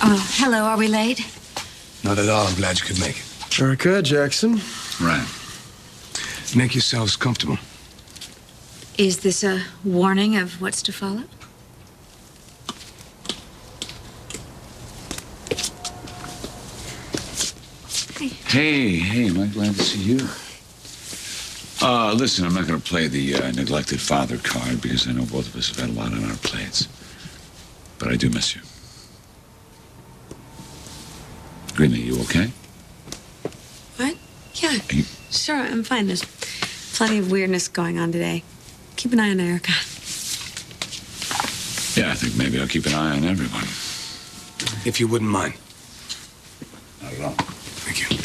Hello, are we late? Not at all. I'm glad you could make it. Very good, Jackson. Right. Make yourselves comfortable. Is this a warning of what's to follow? Hey, Mike, glad to see you. Listen, I'm not going to play the neglected father card because I know both of us have had a lot on our plates. But I do miss you. Greenlee, you okay? What? Yeah, sure, I'm fine. There's plenty of weirdness going on today. Keep an eye on Erica. Yeah, I think maybe I'll keep an eye on everyone. If you wouldn't mind. Not at all. Thank you.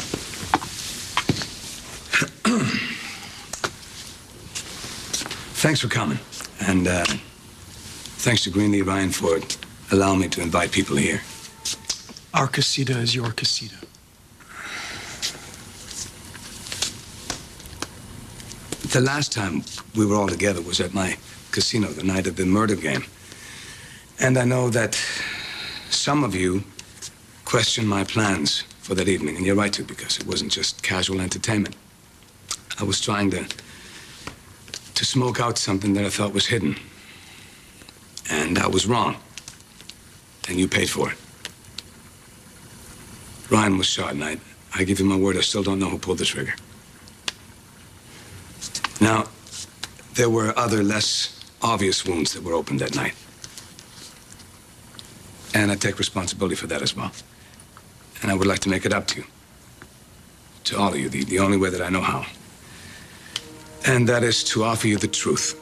Thanks for coming. And thanks to Greenlee Ryan for allowing me to invite people here. Our casita is your casita. The last time we were all together was at my casino the night of the murder game. And I know that some of you questioned my plans for that evening, and you're right to, because it wasn't just casual entertainment. I was trying to smoke out something that I thought was hidden. And I was wrong. And you paid for it. Ryan was shot, and I give you my word, I still don't know who pulled the trigger. Now, there were other less obvious wounds that were opened that night. And I take responsibility for that as well. And I would like to make it up to you. To all of you, the only way that I know how. And that is to offer you the truth.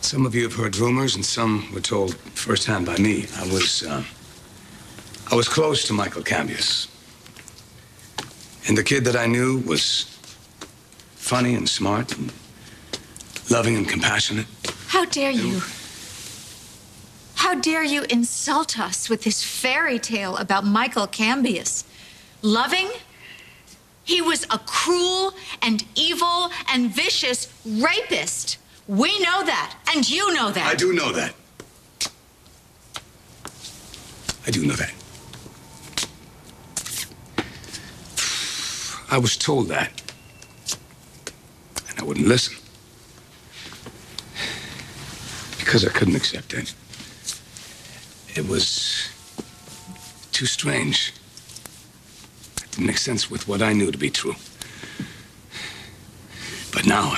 Some of you have heard rumors, and some were told firsthand by me. I was close to Michael Cambius. And the kid that I knew was funny and smart and loving and compassionate. How dare you? How dare you insult us with this fairy tale about Michael Cambius? Loving? He was a cruel and evil and vicious rapist. We know that, and you know that. I do know that. I do know that. I was told that, and I wouldn't listen. Because I couldn't accept it. It was too strange. It didn't make sense with what I knew to be true. But now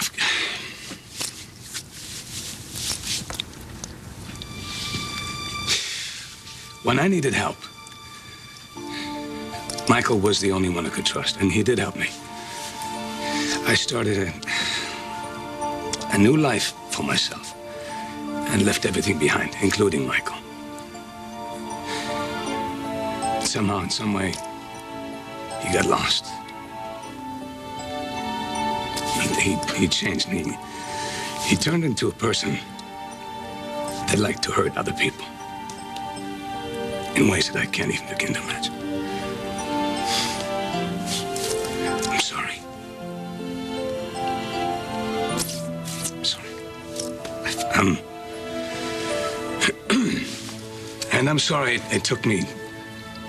when I needed help, Michael was the only one I could trust, and he did help me. I started a new life for myself and left everything behind, including Michael. Somehow, in some way, he got lost. He changed, and he turned into a person that liked to hurt other people in ways that I can't even begin to imagine. I'm sorry. I'm sorry. And I'm sorry it took me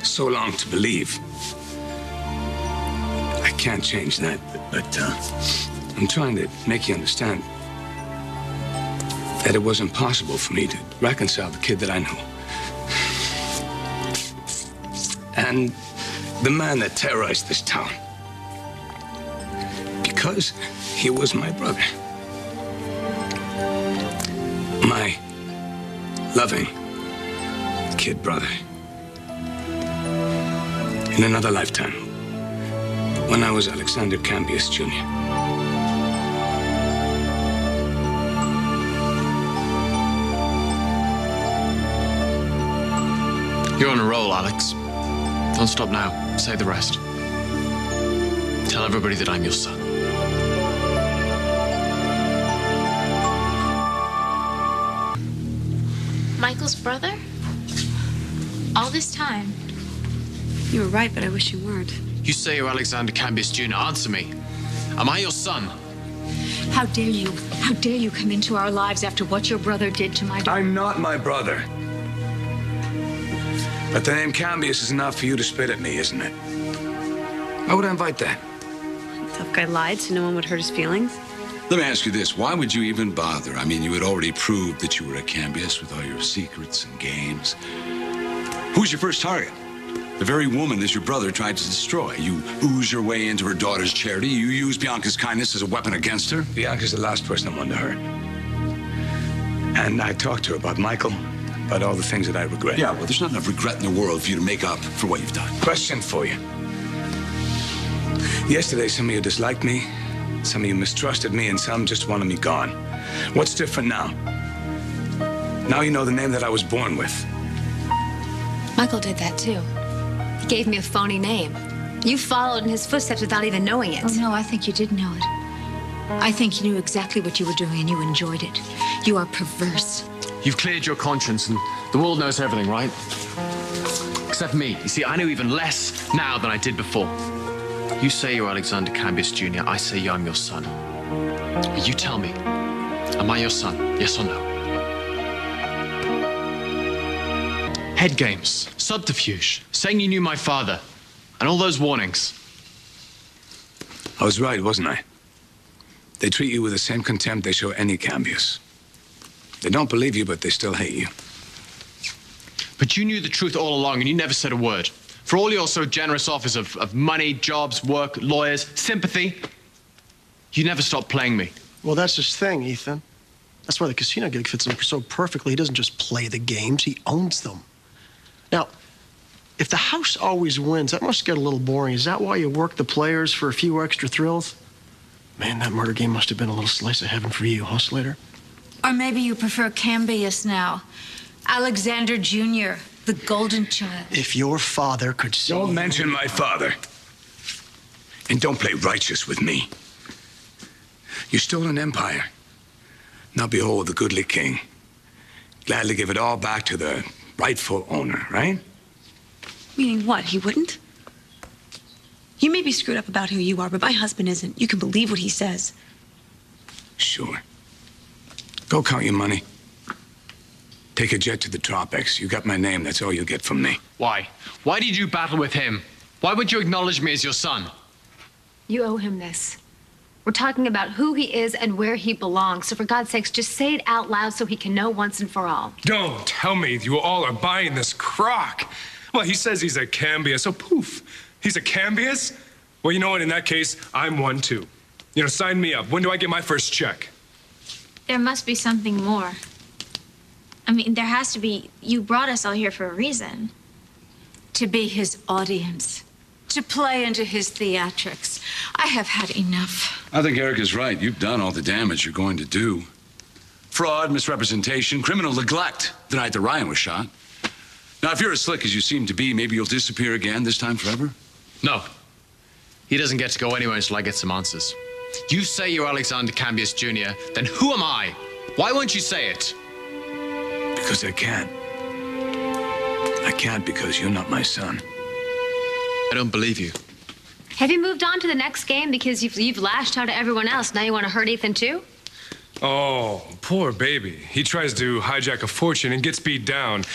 so long to believe. I can't change that, but I'm trying to make you understand that it was impossible for me to reconcile the kid that I knew and the man that terrorized this town, because he was my brother. My loving kid brother. In another lifetime, when I was Alexander Cambius Jr. You're on a roll, Alex. Don't stop now. Say the rest. Tell everybody that I'm your son. Michael's brother? All this time? You were right, but I wish you weren't. You say you're Alexander Cambius Jr. Answer me. Am I your son? How dare you? How dare you come into our lives after what your brother did to my daughter? I'm not my brother. But the name Cambius is enough for you to spit at me, isn't it? Why would I invite that? Tough guy lied so no one would hurt his feelings. Let me ask you this. Why would you even bother? I mean, you had already proved that you were a Cambius with all your secrets and games. Who's your first target? The very woman that your brother tried to destroy. You ooze your way into her daughter's charity. You use Bianca's kindness as a weapon against her. Bianca's the last person I wanted to hurt. And I talked to her about Michael, about all the things that I regret. Yeah, well, there's not enough regret in the world for you to make up for what you've done. Question for you. Yesterday, some of you disliked me, some of you mistrusted me, and some just wanted me gone. What's different now? Now you know the name that I was born with. Michael did that too. He gave me a phony name. You followed in his footsteps without even knowing it. Oh, no, I think you did know it. I think you knew exactly what you were doing and you enjoyed it. You are perverse. You've cleared your conscience and the world knows everything, right? Except me. You see, I know even less now than I did before. You say you're Alexander Cambius Jr. I say I'm your son. You tell me, am I your son? Yes or no? Head games, subterfuge, saying you knew my father, and all those warnings. I was right, wasn't I? They treat you with the same contempt they show any Cambius. They don't believe you, but they still hate you. But you knew the truth all along, and you never said a word. For all your so generous offers of money, jobs, work, lawyers, sympathy, you never stopped playing me. Well, that's his thing, Ethan. That's why the casino gig fits him so perfectly. He doesn't just play the games, he owns them. Now, if the house always wins, that must get a little boring. Is that why you work the players for a few extra thrills? Man, that murder game must have been a little slice of heaven for you, huh, Slater? Or maybe you prefer Cambius now. Alexander Jr., the golden child. If your father could see... Don't mention my father. And don't play righteous with me. You stole an empire. Now behold the goodly king. Gladly give it all back to the rightful owner, right? Meaning what? He wouldn't? You may be screwed up about who you are, but my husband isn't. You can believe what he says. Sure. Go count your money. Take a jet to the tropics. You got my name. That's all you'll get from me. Why? Why did you battle with him? Why would you acknowledge me as your son? You owe him this. We're talking about who he is and where he belongs. So for God's sakes, just say it out loud so he can know once and for all. Don't tell me you all are buying this crock. Well, he says he's a Cambius, so poof. He's a Cambius? Well, you know what? In that case, I'm one too. You know, sign me up. When do I get my first check? There must be something more. I mean, there has to be. You brought us all here for a reason. To be his audience. To play into his theatrics. I have had enough. I think Eric is right. You've done all the damage you're going to do. Fraud, misrepresentation, criminal neglect the night that Ryan was shot. Now, if you're as slick as you seem to be, maybe you'll disappear again, this time forever? No. He doesn't get to go anywhere until I get some answers. You say you're Alexander Cambius Jr., then who am I? Why won't you say it? Because I can't. I can't because you're not my son. I don't believe you. Have you moved on to the next game because you've lashed out at everyone else? Now you want to hurt Ethan too? Oh, poor baby. He tries to hijack a fortune and gets beat down.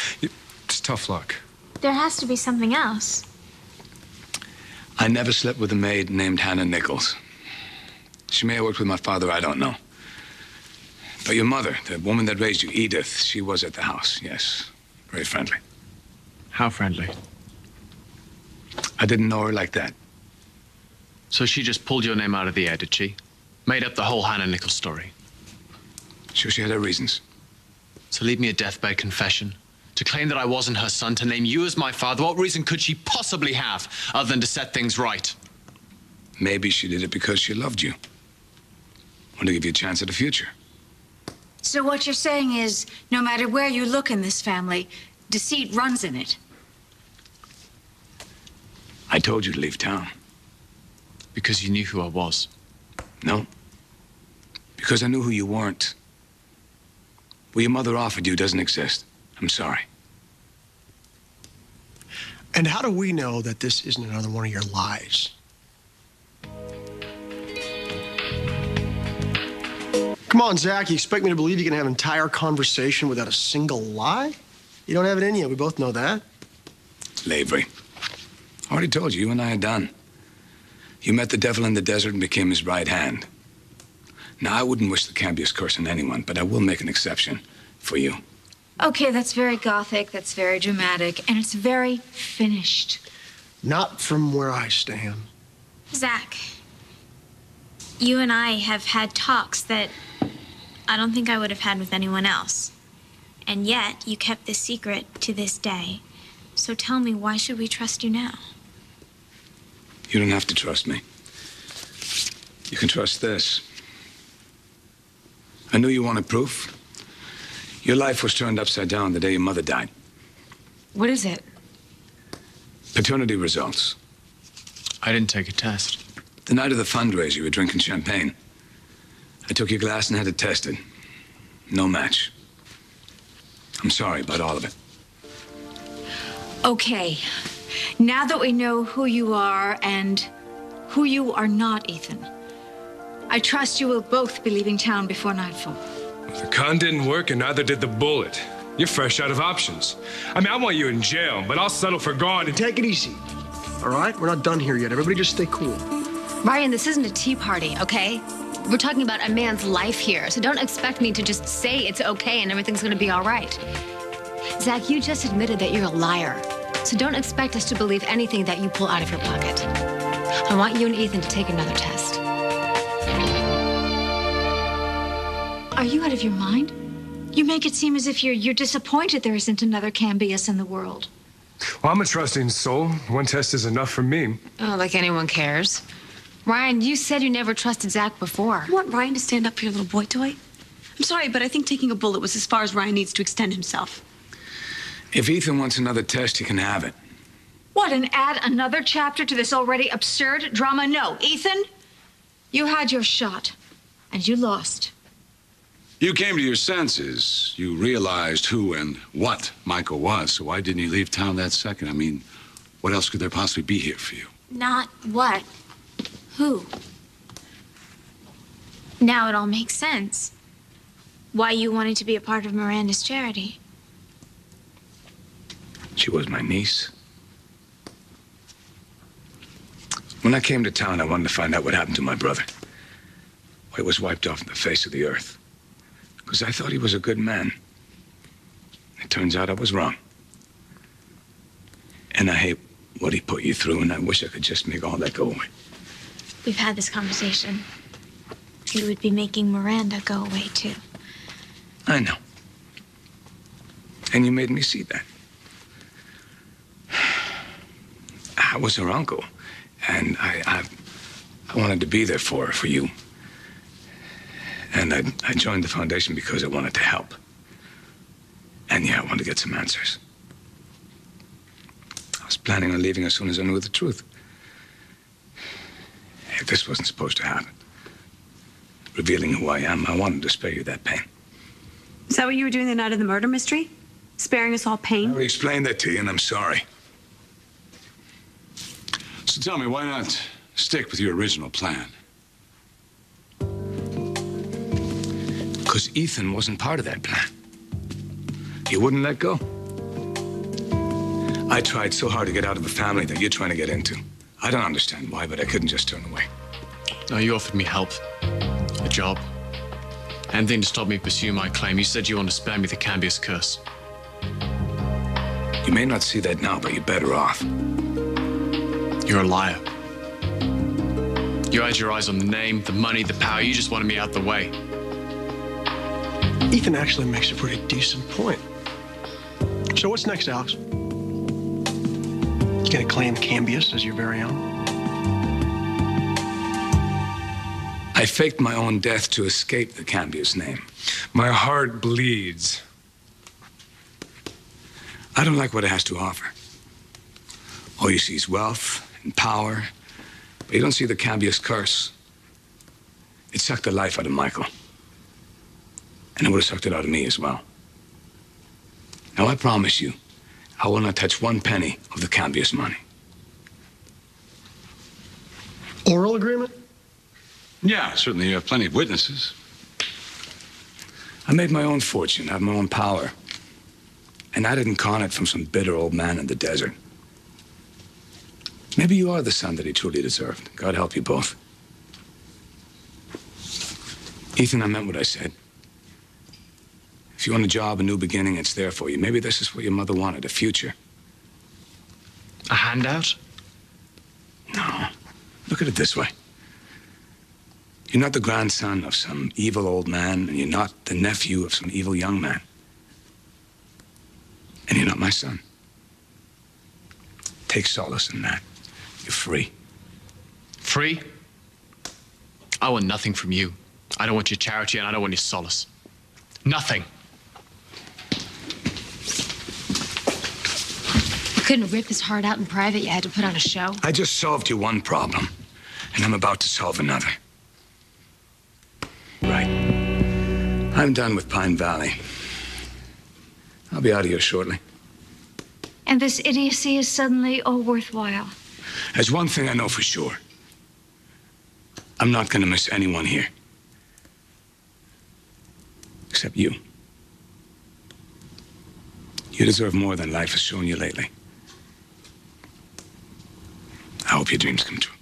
It's tough luck. There has to be something else. I never slept with a maid named Hannah Nichols. She may have worked with my father, I don't know. But your mother, the woman that raised you, Edith, she was at the house, yes. Very friendly. How friendly? I didn't know her like that. So she just pulled your name out of the air, did she? Made up the whole Hannah Nichols story. Sure, she had her reasons. To leave me a deathbed confession? To claim that I wasn't her son? To name you as my father? What reason could she possibly have other than to set things right? Maybe she did it because she loved you. Wanted to give you a chance at a future. So what you're saying is, no matter where you look in this family, deceit runs in it. I told you to leave town. Because you knew who I was. No. Because I knew who you weren't. What your mother offered you doesn't exist. I'm sorry. And how do we know that this isn't another one of your lies? on, Zach. You expect me to believe you can have an entire conversation without a single lie? You don't have it in you. We both know that. Lavery. I already told you and I are done. You met the devil in the desert and became his right hand. Now, I wouldn't wish the Cambius curse on anyone, but I will make an exception for you. Okay, that's very gothic, that's very dramatic, and it's very finished. Not from where I stand. Zach, you and I have had talks that I don't think I would have had with anyone else. And yet, you kept this secret to this day. So tell me, why should we trust you now? You don't have to trust me. You can trust this. I knew you wanted proof. Your life was turned upside down the day your mother died. What is it? Paternity results. I didn't take a test. The night of the fundraiser, you were drinking champagne. I took your glass and had it tested. No match. I'm sorry about all of it. Okay, now that we know who you are and who you are not, Ethan, I trust you will both be leaving town before nightfall. The con didn't work and neither did the bullet. You're fresh out of options. I mean, I want you in jail, but I'll settle for gone and Take it easy. All right? We're not done here yet. Everybody just stay cool. Ryan, this isn't a tea party, okay? We're talking about a man's life here, so don't expect me to just say it's okay and everything's gonna be all right. Zach, you just admitted that you're a liar, so don't expect us to believe anything that you pull out of your pocket. I want you and Ethan to take another test. Are you out of your mind? You make it seem as if you're disappointed there isn't another Cambius in the world. Well, I'm a trusting soul. One test is enough for me. Oh, like anyone cares. Ryan, you said you never trusted Zach before. You want Ryan to stand up for your little boy toy? I'm sorry, but I think taking a bullet was as far as Ryan needs to extend himself. If Ethan wants another test, he can have it. What, and add another chapter to this already absurd drama? No, Ethan, you had your shot, and you lost. You came to your senses. You realized who and what Michael was, so why didn't you leave town that second? I mean, what else could there possibly be here for you? Not what? Who? Now it all makes sense. Why you wanted to be a part of Miranda's charity. She was my niece. When I came to town, I wanted to find out what happened to my brother. Why he was wiped off the face of the earth. Because I thought he was a good man. It turns out I was wrong. And I hate what he put you through, and I wish I could just make all that go away. We've had this conversation. You would be making Miranda go away, too. I know. And you made me see that. I was her uncle, and I wanted to be there for her, for you. And I joined the foundation because I wanted to help. And yeah, I wanted to get some answers. I was planning on leaving as soon as I knew the truth. Hey, this wasn't supposed to happen. Revealing who I am, I wanted to spare you that pain. Is that what you were doing the night of the murder mystery? Sparing us all I pain? already explained that to you, and I'm sorry. So tell me, why not stick with your original plan? Because Ethan wasn't part of that plan. He wouldn't let go. I tried so hard to get out of a family that you're trying to get into. I don't understand why, but I couldn't just turn away. No, you offered me help, a job, anything to stop me pursuing my claim. You said you want to spare me the Cambius curse. You may not see that now, but you're better off. You're a liar. You had your eyes on the name, the money, the power. You just wanted me out the way. Ethan actually makes a pretty decent point. So what's next, Alex? You gonna claim Cambius as your very own? I faked my own death to escape the Cambius name. My heart bleeds. I don't like what it has to offer. All you see is wealth and power, but you don't see the Cambius curse. It sucked the life out of Michael. And it would have sucked it out of me as well. Now, I promise you, I will not touch one penny of the Cambius money. Oral agreement? Yeah, certainly you have plenty of witnesses. I made my own fortune, I have my own power. And I didn't con it from some bitter old man in the desert. Maybe you are the son that he truly deserved. God help you both. Ethan, I meant what I said. If you want a job, a new beginning, it's there for you. Maybe this is what your mother wanted, a future. A handout? No. Look at it this way. You're not the grandson of some evil old man, and you're not the nephew of some evil young man. And you're not my son. Take solace in that. You're free. Free? I want nothing from you. I don't want your charity, and I don't want your solace. Nothing. You couldn't rip his heart out in private. You had to put on a show. I just solved you one problem, and I'm about to solve another. Right. I'm done with Pine Valley. I'll be out of here shortly. And this idiocy is suddenly all worthwhile. There's one thing I know for sure. I'm not going to miss anyone here. Except you. You deserve more than life has shown you lately. I hope your dreams come true.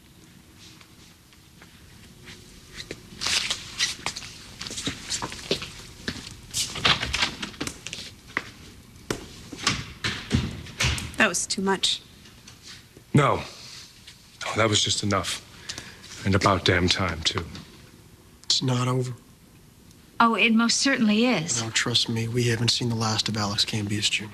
That was too much. No. Oh, that was just enough. And about damn time, too. It's not over. Oh, it most certainly is. No, trust me, we haven't seen the last of Alex Cambias Jr.